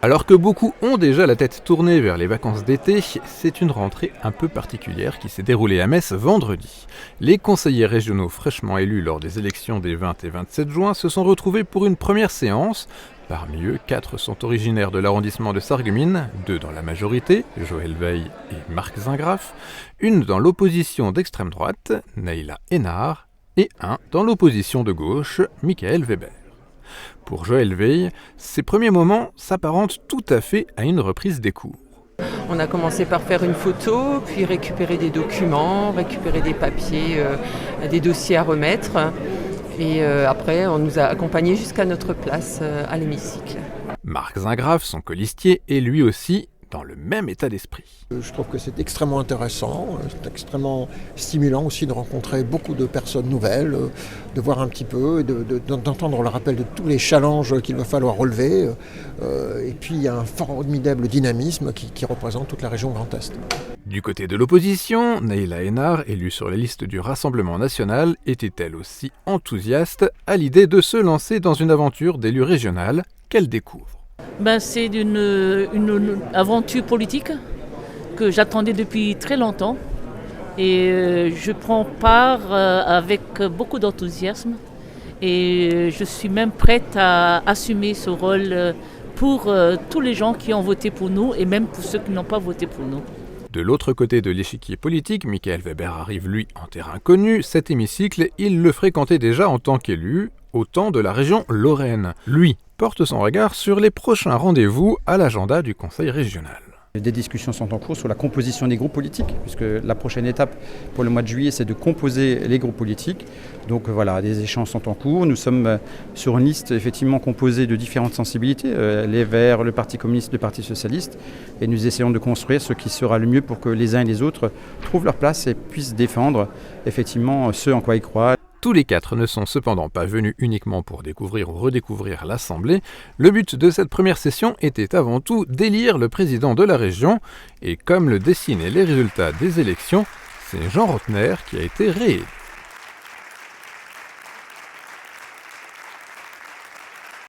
Alors que beaucoup ont déjà la tête tournée vers les vacances d'été, c'est une rentrée un peu particulière qui s'est déroulée à Metz vendredi. Les conseillers régionaux fraîchement élus lors des élections des 20 et 27 juin se sont retrouvés pour une première séance. Parmi eux, 4 sont originaires de l'arrondissement de Sarreguemines, 2 dans la majorité, Joël Veil et Marc Zingraf, une dans l'opposition d'extrême droite, Neila Hénard, et un dans l'opposition de gauche, Michael Weber. Pour Joël Veil, ces premiers moments s'apparentent tout à fait à une reprise des cours. On a commencé par faire une photo, puis récupérer des documents, récupérer des papiers, des dossiers à remettre. Et après, on nous a accompagnés jusqu'à notre place à l'hémicycle. Marc Zingraf, son colistier, est lui aussi dans le même état d'esprit. Je trouve que c'est extrêmement intéressant, c'est extrêmement stimulant aussi de rencontrer beaucoup de personnes nouvelles, de voir un petit peu, d'entendre le rappel de tous les challenges qu'il va falloir relever. Et puis il y a un formidable dynamisme qui représente toute la région Grand Est. Du côté de l'opposition, Neila Hénard, élue sur la liste du Rassemblement national, était elle aussi enthousiaste à l'idée de se lancer dans une aventure d'élu régional qu'elle découvre. C'est une aventure politique que j'attendais depuis très longtemps et je prends part avec beaucoup d'enthousiasme et je suis même prête à assumer ce rôle pour tous les gens qui ont voté pour nous et même pour ceux qui n'ont pas voté pour nous. De l'autre côté de l'échiquier politique, Michael Weber arrive lui en terrain connu. Cet hémicycle, il le fréquentait déjà en tant qu'élu, au temps de la région Lorraine. Lui porte son regard sur les prochains rendez-vous à l'agenda du Conseil régional. Des discussions sont en cours sur la composition des groupes politiques, puisque la prochaine étape pour le mois de juillet, c'est de composer les groupes politiques. Donc voilà, des échanges sont en cours. Nous sommes sur une liste effectivement composée de différentes sensibilités, les Verts, le Parti communiste, le Parti socialiste, et nous essayons de construire ce qui sera le mieux pour que les uns et les autres trouvent leur place et puissent défendre effectivement ce en quoi ils croient. Tous les 4 ne sont cependant pas venus uniquement pour découvrir ou redécouvrir l'Assemblée. Le but de cette première session était avant tout d'élire le président de la région. Et comme le dessinaient les résultats des élections, c'est Jean Rotner qui a été réélu.